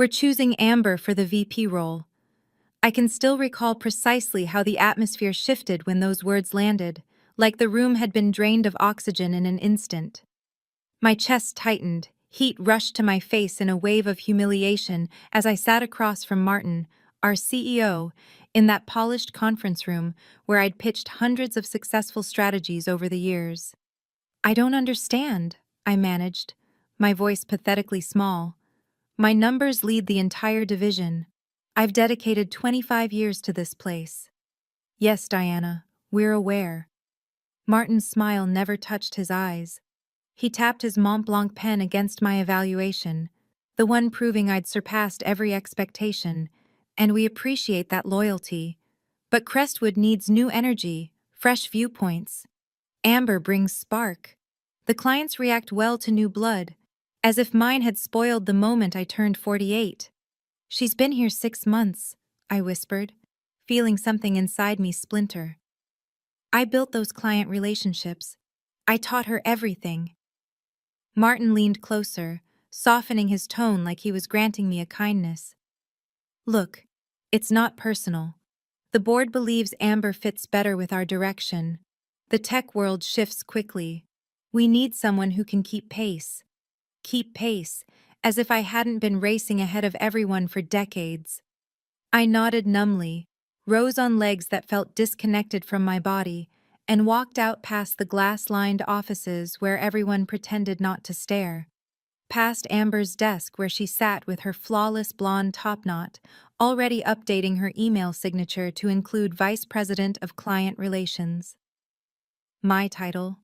We're choosing Amber for the VP role. I can still recall precisely how the atmosphere shifted when those words landed, like the room had been drained of oxygen in an instant. My chest tightened, heat rushed to my face in a wave of humiliation as I sat across from Martin, our CEO, in that polished conference room where I'd pitched hundreds of successful strategies over the years. "I don't understand," I managed, my voice pathetically small. "My numbers lead the entire division. I've dedicated 25 years to this place." "Yes, Diana, we're aware." Martin's smile never touched his eyes. He tapped his Mont Blanc pen against my evaluation, the one proving I'd surpassed every expectation, and we appreciate that loyalty. But Crestwood needs new energy, fresh viewpoints. Amber brings spark. The clients react well to new blood, as if mine had spoiled the moment I turned 48. "She's been here 6 months," I whispered, feeling something inside me splinter. "I built those client relationships. I taught her everything." Martin leaned closer, softening his tone like he was granting me a kindness. "Look, it's not personal. The board believes Amber fits better with our direction. The tech world shifts quickly. We need someone who can keep pace." Keep pace, as if I hadn't been racing ahead of everyone for decades. I nodded numbly, rose on legs that felt disconnected from my body, and walked out past the glass-lined offices where everyone pretended not to stare. Past Amber's desk where she sat with her flawless blonde topknot, already updating her email signature to include Vice President of Client Relations. My title.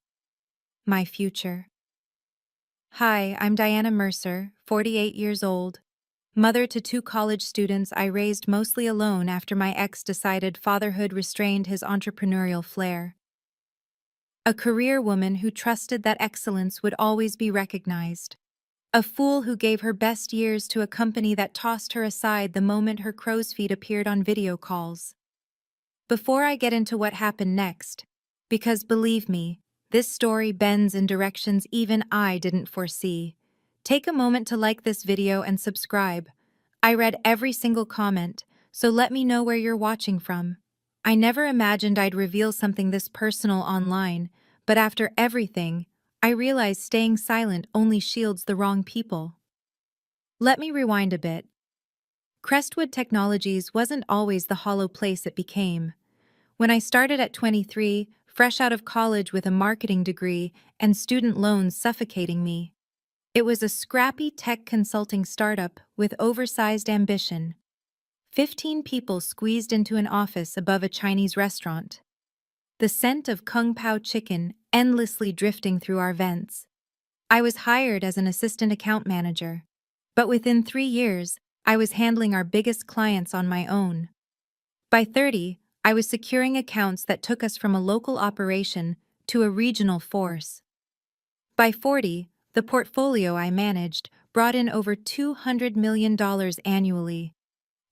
My future. Hi, I'm Diana Mercer, 48 years old, mother to 2 college students I raised mostly alone after my ex decided fatherhood restrained his entrepreneurial flair. A career woman who trusted that excellence would always be recognized. A fool who gave her best years to a company that tossed her aside the moment her crow's feet appeared on video calls. Before I get into what happened next, because believe me, this story bends in directions even I didn't foresee, take a moment to like this video and subscribe. I read every single comment, so let me know where you're watching from. I never imagined I'd reveal something this personal online, but after everything, I realized staying silent only shields the wrong people. Let me rewind a bit. Crestwood Technologies wasn't always the hollow place it became. When I started at 23, fresh out of college with a marketing degree and student loans suffocating me, it was a scrappy tech consulting startup with oversized ambition. 15 people squeezed into an office above a Chinese restaurant. The scent of Kung Pao chicken endlessly drifting through our vents. I was hired as an assistant account manager, but within 3 years, I was handling our biggest clients on my own. By 30, I was securing accounts that took us from a local operation to a regional force. By 40, the portfolio I managed brought in over $200 million annually.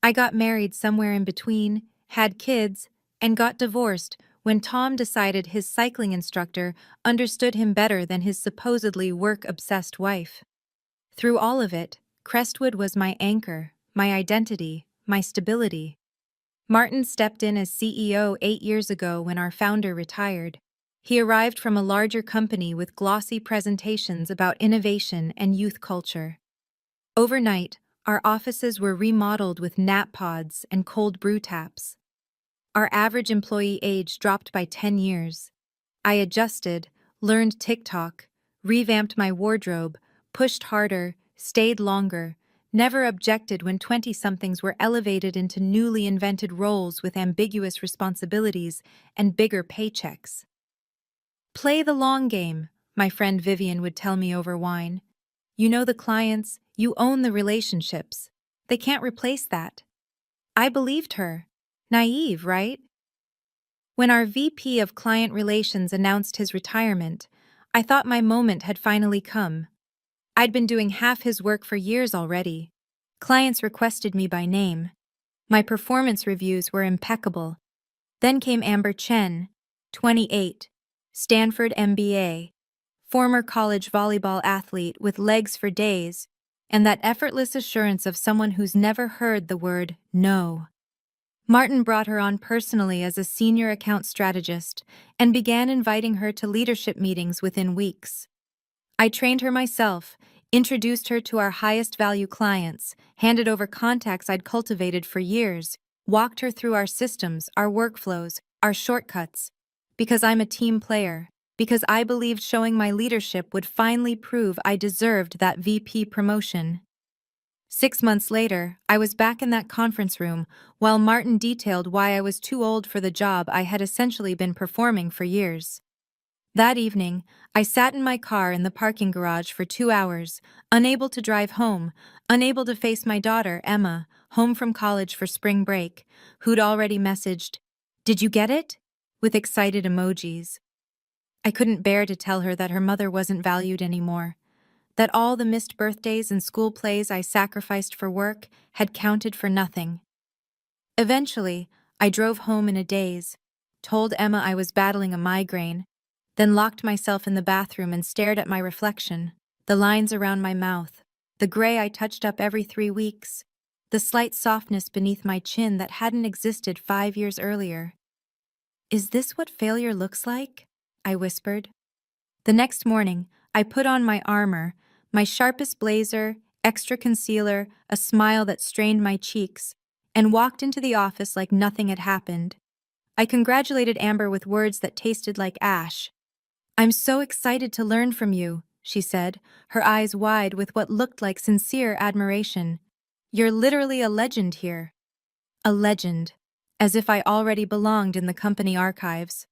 I got married somewhere in between, had kids, and got divorced when Tom decided his cycling instructor understood him better than his supposedly work-obsessed wife. Through all of it, Crestwood was my anchor, my identity, my stability. Martin stepped in as CEO 8 years ago when our founder retired. He arrived from a larger company with glossy presentations about innovation and youth culture. Overnight, our offices were remodeled with nap pods and cold brew taps. Our average employee age dropped by 10 years. I adjusted, learned TikTok, revamped my wardrobe, pushed harder, stayed longer, never objected when 20-somethings were elevated into newly invented roles with ambiguous responsibilities and bigger paychecks. "Play the long game," my friend Vivian would tell me over wine. "You know the clients, you own the relationships. They can't replace that." I believed her. Naive, right? When our VP of Client Relations announced his retirement, I thought my moment had finally come. I'd been doing half his work for years already. Clients requested me by name. My performance reviews were impeccable. Then came Amber Chen, 28, Stanford MBA, former college volleyball athlete with legs for days, and that effortless assurance of someone who's never heard the word no. Martin brought her on personally as a senior account strategist and began inviting her to leadership meetings within weeks. I trained her myself, introduced her to our highest value clients, handed over contacts I'd cultivated for years, walked her through our systems, our workflows, our shortcuts. Because I'm a team player, because I believed showing my leadership would finally prove I deserved that VP promotion. 6 months later, I was back in that conference room, while Martin detailed why I was too old for the job I had essentially been performing for years. That evening, I sat in my car in the parking garage for 2 hours, unable to drive home, unable to face my daughter, Emma, home from college for spring break, who'd already messaged, "Did you get it?" with excited emojis. I couldn't bear to tell her that her mother wasn't valued anymore, that all the missed birthdays and school plays I sacrificed for work had counted for nothing. Eventually, I drove home in a daze, told Emma I was battling a migraine, then locked myself in the bathroom and stared at my reflection, the lines around my mouth, the gray I touched up every 3 weeks, the slight softness beneath my chin that hadn't existed 5 years earlier. "Is this what failure looks like?" I whispered. The next morning, I put on my armor, my sharpest blazer, extra concealer, a smile that strained my cheeks, and walked into the office like nothing had happened. I congratulated Amber with words that tasted like ash. "I'm so excited to learn from you," she said, her eyes wide with what looked like sincere admiration. "You're literally a legend here." A legend. As if I already belonged in the company archives.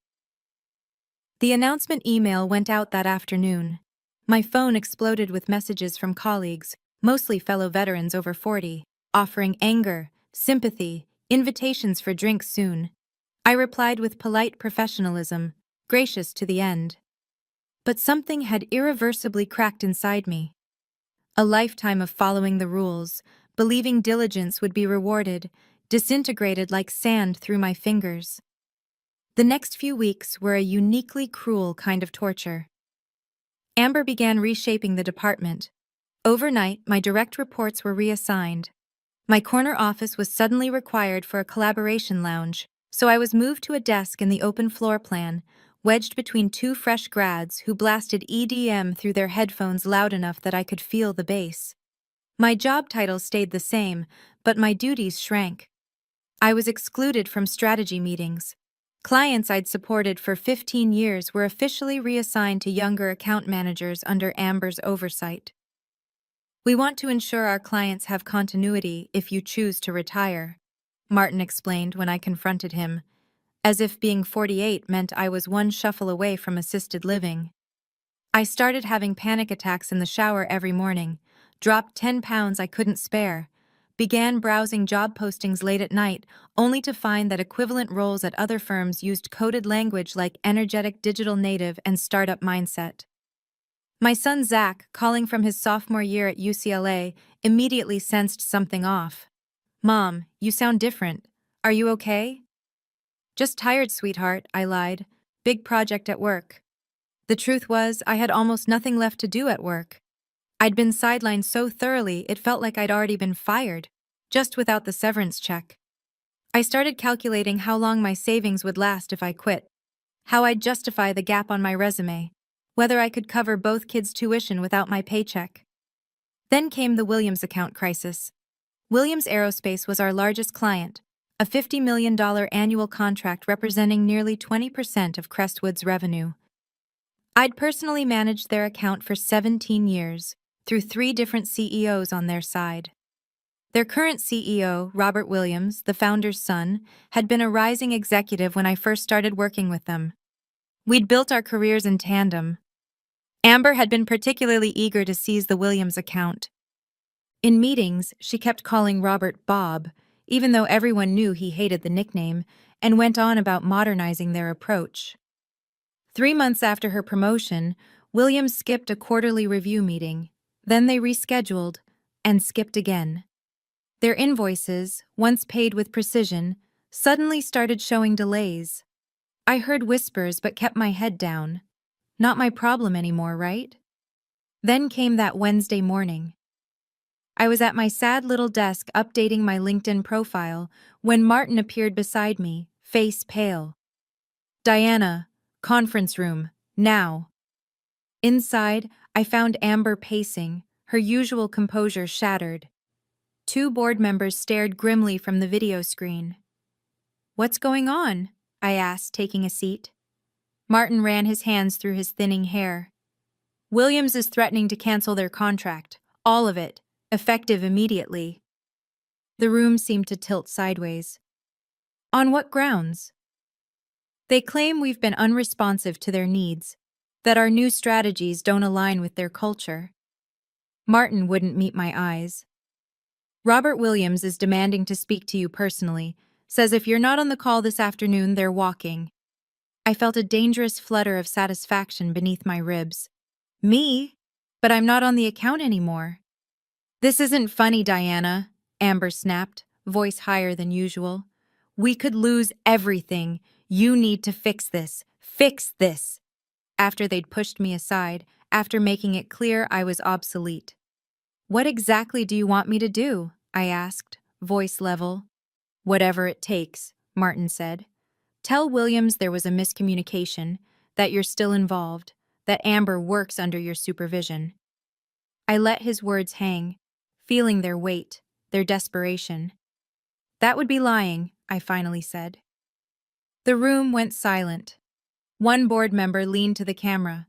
The announcement email went out that afternoon. My phone exploded with messages from colleagues, mostly fellow veterans over 40, offering anger, sympathy, invitations for drinks soon. I replied with polite professionalism, gracious to the end. But something had irreversibly cracked inside me. A lifetime of following the rules, believing diligence would be rewarded, disintegrated like sand through my fingers. The next few weeks were a uniquely cruel kind of torture. Amber began reshaping the department. Overnight, my direct reports were reassigned. My corner office was suddenly required for a collaboration lounge, so I was moved to a desk in the open floor plan, wedged between two fresh grads who blasted EDM through their headphones loud enough that I could feel the bass. My job title stayed the same, but my duties shrank. I was excluded from strategy meetings. Clients I'd supported for 15 years were officially reassigned to younger account managers under Amber's oversight. "We want to ensure our clients have continuity if you choose to retire," Martin explained when I confronted him, as if being 48 meant I was one shuffle away from assisted living. I started having panic attacks in the shower every morning, dropped 10 pounds I couldn't spare, began browsing job postings late at night, only to find that equivalent roles at other firms used coded language like energetic digital native and startup mindset. My son Zach, calling from his sophomore year at UCLA, immediately sensed something off. "Mom, you sound different. Are you okay?" "Just tired, sweetheart," I lied. "Big project at work." The truth was, I had almost nothing left to do at work. I'd been sidelined so thoroughly it felt like I'd already been fired, just without the severance check. I started calculating how long my savings would last if I quit, how I'd justify the gap on my resume, whether I could cover both kids' tuition without my paycheck. Then came the Williams account crisis. Williams Aerospace was our largest client, a $50 million annual contract representing nearly 20% of Crestwood's revenue. I'd personally managed their account for 17 years, through 3 different CEOs on their side. Their current CEO, Robert Williams, the founder's son, had been a rising executive when I first started working with them. We'd built our careers in tandem. Amber had been particularly eager to seize the Williams account. In meetings, she kept calling Robert Bob, even though everyone knew he hated the nickname, and went on about modernizing their approach. 3 months after her promotion, Williams skipped a quarterly review meeting. Then they rescheduled, and skipped again. Their invoices, once paid with precision, suddenly started showing delays. I heard whispers but kept my head down. Not my problem anymore, right? Then came that Wednesday morning. I was at my sad little desk updating my LinkedIn profile when Martin appeared beside me, face pale. "Diana, conference room, now." Inside, I found Amber pacing, her usual composure shattered. Two board members stared grimly from the video screen. "What's going on?" I asked, taking a seat. Martin ran his hands through his thinning hair. "Williams is threatening to cancel their contract, all of it, effective immediately." The room seemed to tilt sideways. "On what grounds?" "They claim we've been unresponsive to their needs, that our new strategies don't align with their culture." Martin wouldn't meet my eyes. "Robert Williams is demanding to speak to you personally, says if you're not on the call this afternoon, they're walking." I felt a dangerous flutter of satisfaction beneath my ribs. "Me? But I'm not on the account anymore." "This isn't funny, Diana," Amber snapped, voice higher than usual. "We could lose everything. You need to fix this. Fix this." After they'd pushed me aside, after making it clear I was obsolete. "What exactly do you want me to do?" I asked, voice level. "Whatever it takes," Martin said. "Tell Williams there was a miscommunication, that you're still involved, that Amber works under your supervision." I let his words hang, feeling their weight, their desperation. "That would be lying," I finally said. The room went silent. One board member leaned to the camera.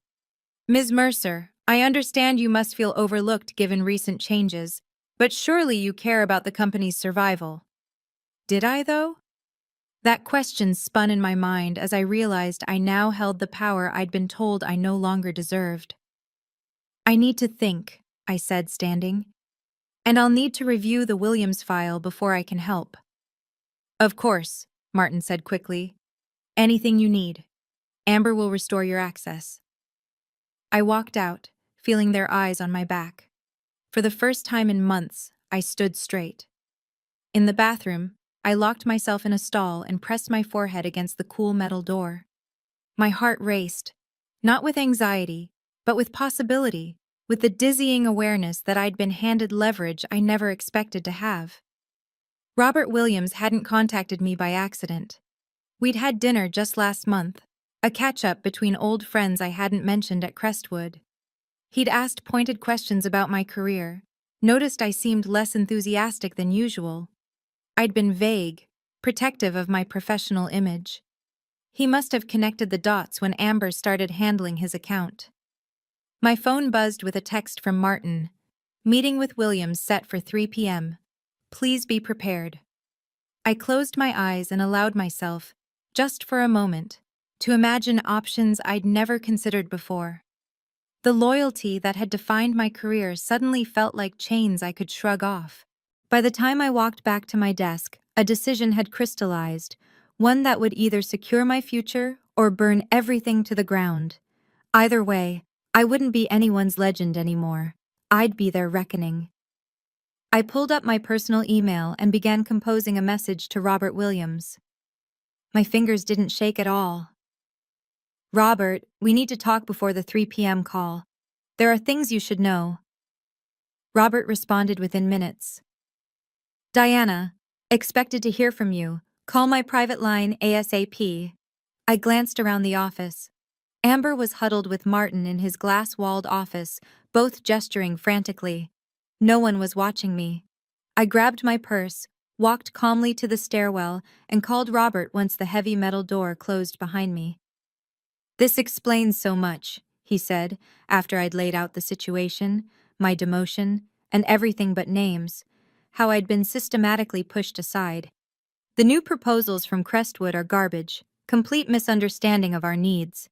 "Ms. Mercer, I understand you must feel overlooked given recent changes, but surely you care about the company's survival." Did I, though? That question spun in my mind as I realized I now held the power I'd been told I no longer deserved. "I need to think," I said, standing. "And I'll need to review the Williams file before I can help." "Of course," Martin said quickly. "Anything you need. Amber will restore your access." I walked out, feeling their eyes on my back. For the first time in months, I stood straight. In the bathroom, I locked myself in a stall and pressed my forehead against the cool metal door. My heart raced, not with anxiety, but with possibility, with the dizzying awareness that I'd been handed leverage I never expected to have. Robert Williams hadn't contacted me by accident. We'd had dinner just last month, a catch-up between old friends I hadn't mentioned at Crestwood. He'd asked pointed questions about my career, noticed I seemed less enthusiastic than usual. I'd been vague, protective of my professional image. He must have connected the dots when Amber started handling his account. My phone buzzed with a text from Martin. "Meeting with Williams set for 3 p.m. Please be prepared." I closed my eyes and allowed myself, just for a moment, to imagine options I'd never considered before. The loyalty that had defined my career suddenly felt like chains I could shrug off. By the time I walked back to my desk, a decision had crystallized, one that would either secure my future or burn everything to the ground. Either way, I wouldn't be anyone's legend anymore. I'd be their reckoning. I pulled up my personal email and began composing a message to Robert Williams. My fingers didn't shake at all. "Robert, we need to talk before the 3 p.m. call. There are things you should know." Robert responded within minutes. "Diana, expected to hear from you. Call my private line ASAP." I glanced around the office. Amber was huddled with Martin in his glass-walled office, both gesturing frantically. No one was watching me. I grabbed my purse, walked calmly to the stairwell, and called Robert once the heavy metal door closed behind me. "This explains so much," he said, after I'd laid out the situation, my demotion, and everything but names, how I'd been systematically pushed aside. "The new proposals from Crestwood are garbage, complete misunderstanding of our needs."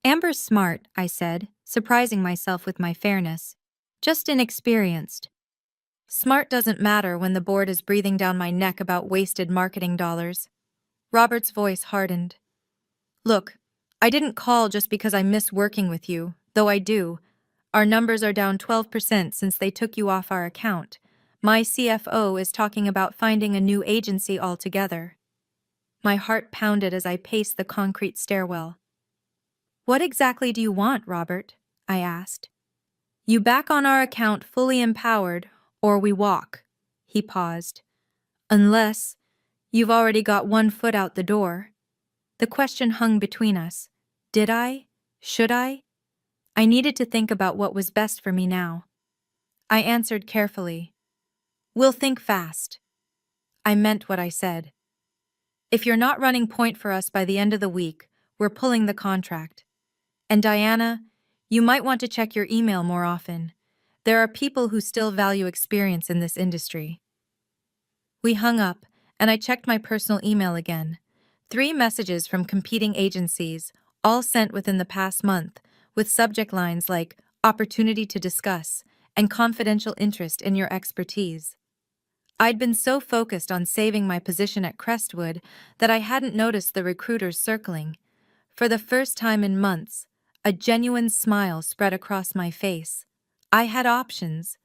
"Amber's smart," I said, surprising myself with my fairness. "Just inexperienced." "Smart doesn't matter when the board is breathing down my neck about wasted marketing dollars." Robert's voice hardened. "Look, I didn't call just because I miss working with you, though I do. Our numbers are down 12% since they took you off our account. My CFO is talking about finding a new agency altogether." My heart pounded as I paced the concrete stairwell. "What exactly do you want, Robert?" I asked. "You back on our account fully empowered, Or we walk. He paused. Unless you've already got one foot out the door. The question hung between us. Did I? Should I? I needed to think about what was best for me now. I answered carefully. We'll think fast. I meant what I said. If you're not running point for us by the end of the week, we're pulling the contract. And Diana, you might want to check your email more often. There are people who still value experience in this industry. We hung up, and I checked my personal email again. 3 messages from competing agencies, all sent within the past month, with subject lines like opportunity to discuss and confidential interest in your expertise. I'd been so focused on saving my position at Crestwood that I hadn't noticed the recruiters circling. For the first time in months, a genuine smile spread across my face. I had options.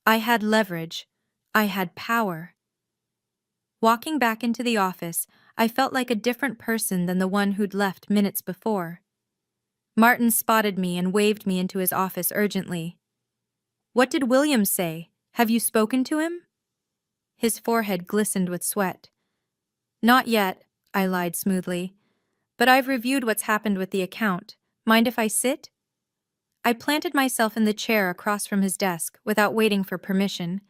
I had leverage. I had power. Walking back into the office, I felt like a different person than the one who'd left minutes before. Martin spotted me and waved me into his office urgently. What did Williams say? Have you spoken to him? His forehead glistened with sweat. Not yet, I lied smoothly. But I've reviewed what's happened with the account. Mind if I sit? I planted myself in the chair across from his desk without waiting for permission.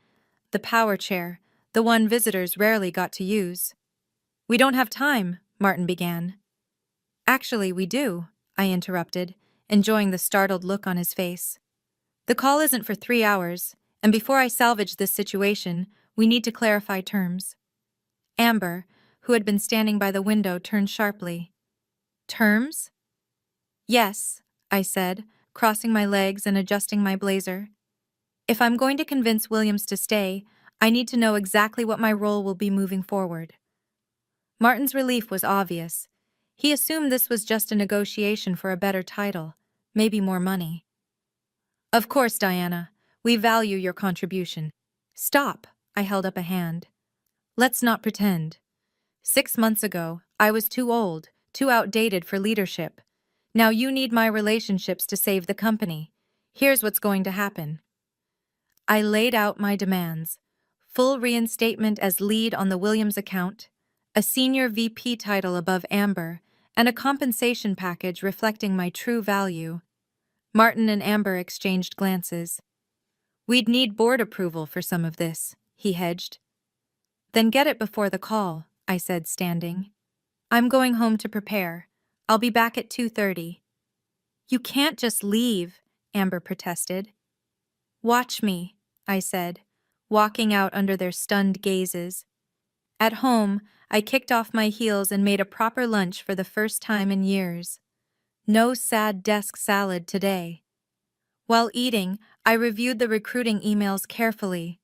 The power chair, the one visitors rarely got to use. We don't have time, Martin began. Actually, we do, I interrupted, enjoying the startled look on his face. The call isn't for 3 hours, and before I salvage this situation, we need to clarify terms. Amber, who had been standing by the window, turned sharply. Terms? Yes, I said, crossing my legs and adjusting my blazer. If I'm going to convince Williams to stay, I need to know exactly what my role will be moving forward. Martin's relief was obvious. He assumed this was just a negotiation for a better title, maybe more money. Of course, Diana, we value your contribution. Stop, I held up a hand. Let's not pretend. 6 months ago, I was too old, too outdated for leadership. Now you need my relationships to save the company. Here's what's going to happen. I laid out my demands. Full reinstatement as lead on the Williams account, a senior VP title above Amber, and a compensation package reflecting my true value. Martin and Amber exchanged glances. We'd need board approval for some of this, he hedged. Then get it before the call, I said, standing. I'm going home to prepare. I'll be back at 2:30. You can't just leave, Amber protested. Watch me, I said, walking out under their stunned gazes. At home, I kicked off my heels and made a proper lunch for the first time in years. No sad desk salad today. While eating, I reviewed the recruiting emails carefully.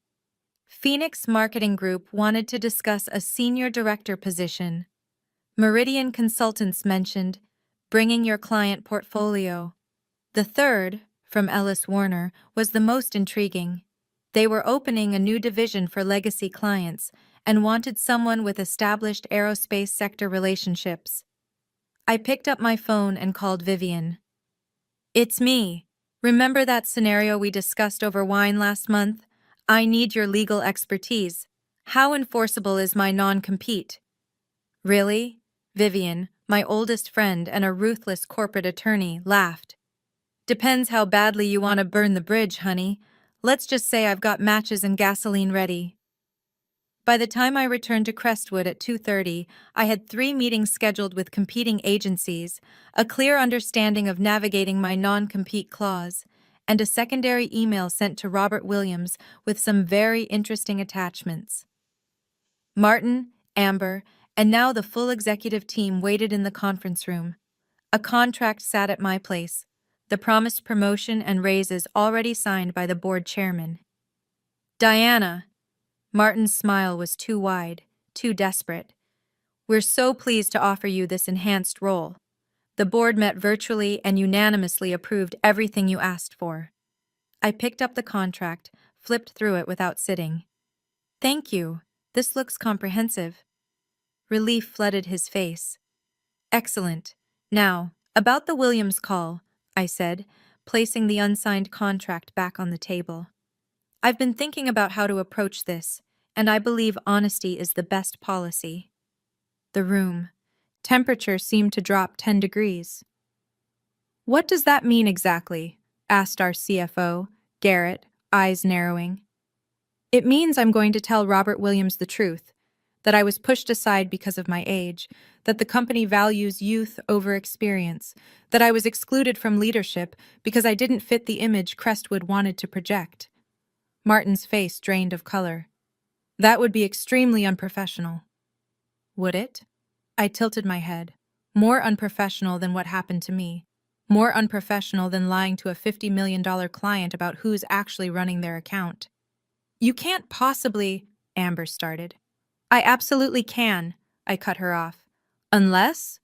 Phoenix Marketing Group wanted to discuss a senior director position. Meridian Consultants mentioned bringing your client portfolio. The third, from Ellis Warner, was the most intriguing. They were opening a new division for legacy clients and wanted someone with established aerospace sector relationships. I picked up my phone and called Vivian. It's me. Remember that scenario we discussed over wine last month? I need your legal expertise. How enforceable is my non-compete? Really? Vivian, my oldest friend and a ruthless corporate attorney, laughed. Depends how badly you want to burn the bridge, honey. Let's just say I've got matches and gasoline ready. By the time I returned to Crestwood at 2:30, I had 3 meetings scheduled with competing agencies, a clear understanding of navigating my non-compete clause, and a secondary email sent to Robert Williams with some very interesting attachments. Martin, Amber, and now the full executive team waited in the conference room. A contract sat at my place, the promised promotion and raises already signed by the board chairman. Diana. Martin's smile was too wide, too desperate. We're so pleased to offer you this enhanced role. The board met virtually and unanimously approved everything you asked for. I picked up the contract, flipped through it without sitting. Thank you. This looks comprehensive. Relief flooded his face. Excellent. Now, about the Williams call, I said, placing the unsigned contract back on the table. I've been thinking about how to approach this, and I believe honesty is the best policy. The room. Temperature seemed to drop 10 degrees. What does that mean exactly? Asked our CFO, Garrett, eyes narrowing. It means I'm going to tell Robert Williams the truth, that I was pushed aside because of my age, that the company values youth over experience, that I was excluded from leadership because I didn't fit the image Crestwood wanted to project. Martin's face drained of color. That would be extremely unprofessional. Would it? I tilted my head. More unprofessional than what happened to me. More unprofessional than lying to a $50 million client about who's actually running their account. You can't possibly, Amber started. I absolutely can, I cut her off. Unless?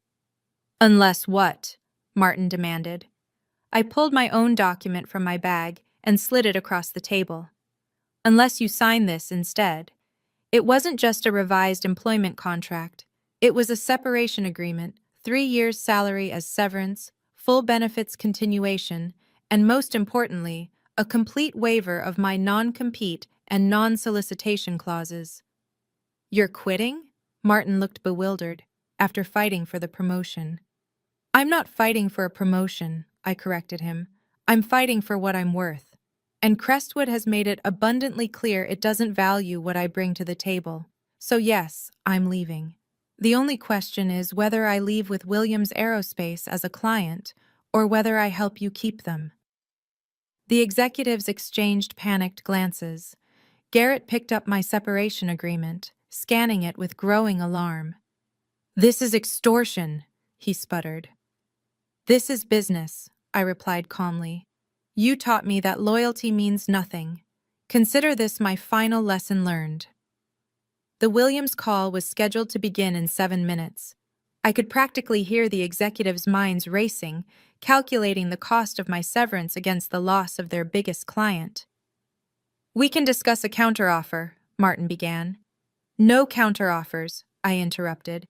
Unless what? Martin demanded. I pulled my own document from my bag and slid it across the table. Unless you sign this instead. It wasn't just a revised employment contract. It was a separation agreement, 3 years' salary as severance, full benefits continuation, and most importantly, a complete waiver of my non-compete and non-solicitation clauses. You're quitting? Martin looked bewildered, after fighting for the promotion. I'm not fighting for a promotion, I corrected him. I'm fighting for what I'm worth. And Crestwood has made it abundantly clear it doesn't value what I bring to the table. So yes, I'm leaving. The only question is whether I leave with Williams Aerospace as a client, or whether I help you keep them. The executives exchanged panicked glances. Garrett picked up my separation agreement, scanning it with growing alarm. This is extortion, he sputtered. This is business, I replied calmly. You taught me that loyalty means nothing. Consider this my final lesson learned. The Williams call was scheduled to begin in 7 minutes. I could practically hear the executives' minds racing, calculating the cost of my severance against the loss of their biggest client. We can discuss a counteroffer, Martin began. No counteroffers, I interrupted.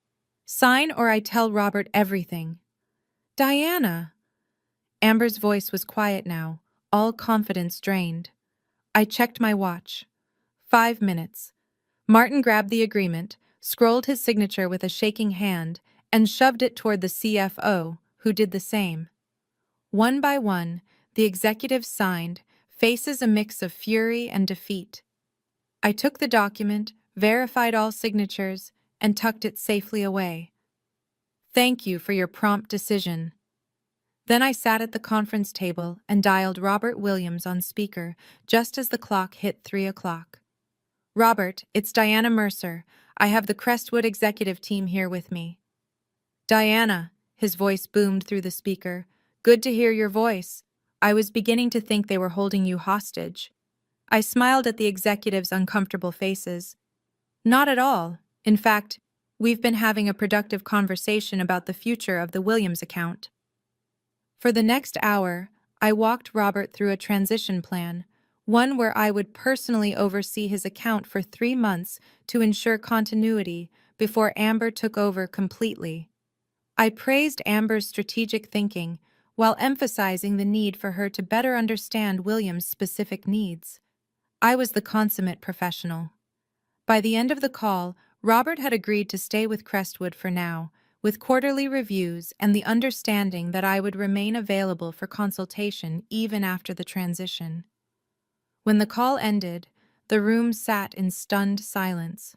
Sign or I tell Robert everything. Diana! Amber's voice was quiet now, all confidence drained. I checked my watch. 5 minutes. Martin grabbed the agreement, scrolled his signature with a shaking hand, and shoved it toward the CFO, who did the same. One by one, the executives signed, faces a mix of fury and defeat. I took the document, verified all signatures, and tucked it safely away. Thank you for your prompt decision. Then I sat at the conference table and dialed Robert Williams on speaker just as the clock hit 3 o'clock. Robert, it's Diana Mercer. I have the Crestwood executive team here with me. Diana, his voice boomed through the speaker. Good to hear your voice. I was beginning to think they were holding you hostage. I smiled at the executives' uncomfortable faces. Not at all. In fact, we've been having a productive conversation about the future of the Williams account. For the next hour, I walked Robert through a transition plan, one where I would personally oversee his account for 3 months to ensure continuity before Amber took over completely. I praised Amber's strategic thinking while emphasizing the need for her to better understand William's specific needs. I was the consummate professional. By the end of the call, Robert had agreed to stay with Crestwood for now, with quarterly reviews and the understanding that I would remain available for consultation even after the transition. When the call ended, the room sat in stunned silence.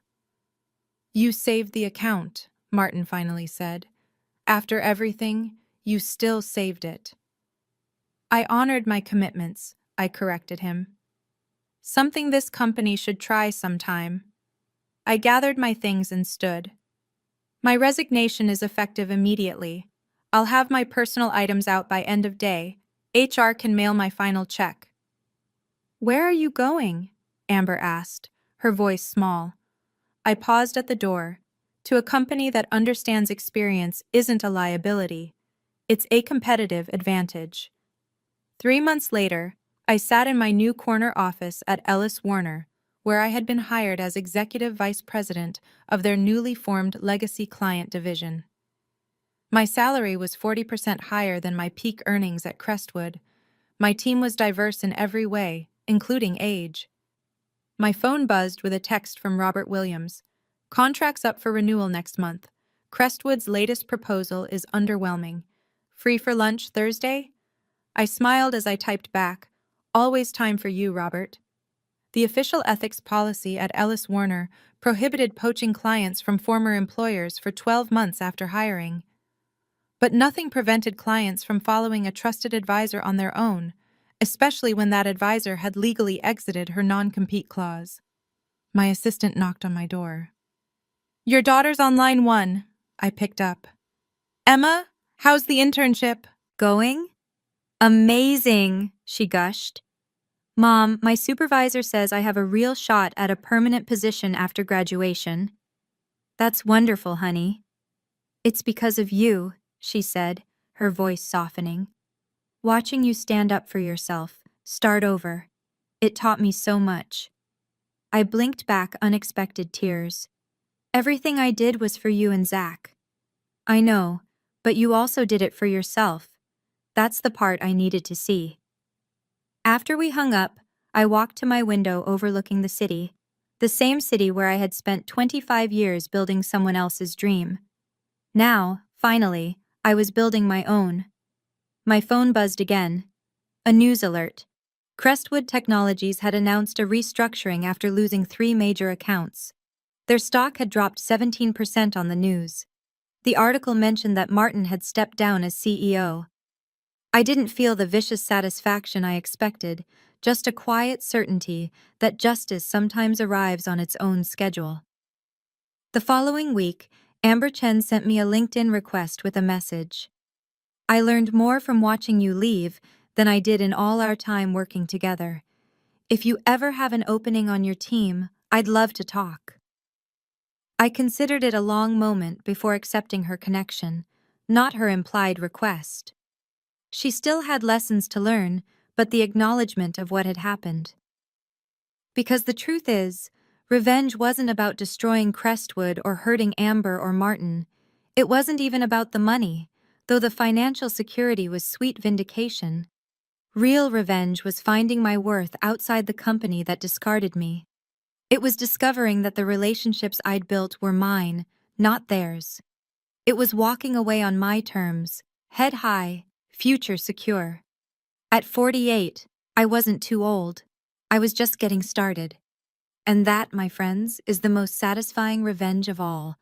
You saved the account, Martin finally said. After everything, you still saved it. I honored my commitments, I corrected him. Something this company should try sometime. I gathered my things and stood. My resignation is effective immediately. I'll have my personal items out by end of day. HR can mail my final check. Where are you going? Amber asked, her voice small. I paused at the door. To a company that understands experience isn't a liability. It's a competitive advantage. 3 months later, I sat in my new corner office at Ellis Warner, where I had been hired as executive vice president of their newly formed legacy client division. My salary was 40% higher than my peak earnings at Crestwood. My team was diverse in every way, including age. My phone buzzed with a text from Robert Williams. Contract's up for renewal next month. Crestwood's latest proposal is underwhelming. Free for lunch Thursday? I smiled as I typed back. Always time for you, Robert. The official ethics policy at Ellis Warner prohibited poaching clients from former employers for 12 months after hiring. But nothing prevented clients from following a trusted advisor on their own, especially when that advisor had legally exited her non-compete clause. My assistant knocked on my door. Your daughter's on line 1, I picked up. Emma, how's the internship going? Amazing, she gushed. Mom, my supervisor says I have a real shot at a permanent position after graduation. That's wonderful, honey. It's because of you, she said, her voice softening. Watching you stand up for yourself, start over. It taught me so much. I blinked back unexpected tears. Everything I did was for you and Zach. I know, but you also did it for yourself. That's the part I needed to see. After we hung up, I walked to my window overlooking the same city where I had spent 25 years building someone else's dream. Now, finally, I was building my own. My phone buzzed again. A news alert. Crestwood Technologies had announced a restructuring after losing 3 major accounts. Their stock had dropped 17% on the news. The article mentioned that Martin had stepped down as CEO. I didn't feel the vicious satisfaction I expected, just a quiet certainty that justice sometimes arrives on its own schedule. The following week, Amber Chen sent me a LinkedIn request with a message. I learned more from watching you leave than I did in all our time working together. If you ever have an opening on your team, I'd love to talk. I considered it a long moment before accepting her connection, not her implied request. She still had lessons to learn, but the acknowledgement of what had happened. Because the truth is, revenge wasn't about destroying Crestwood or hurting Amber or Martin. It wasn't even about the money, though the financial security was sweet vindication. Real revenge was finding my worth outside the company that discarded me. It was discovering that the relationships I'd built were mine, not theirs. It was walking away on my terms, head high, future secure. At 48, I wasn't too old. I was just getting started. And that, my friends, is the most satisfying revenge of all.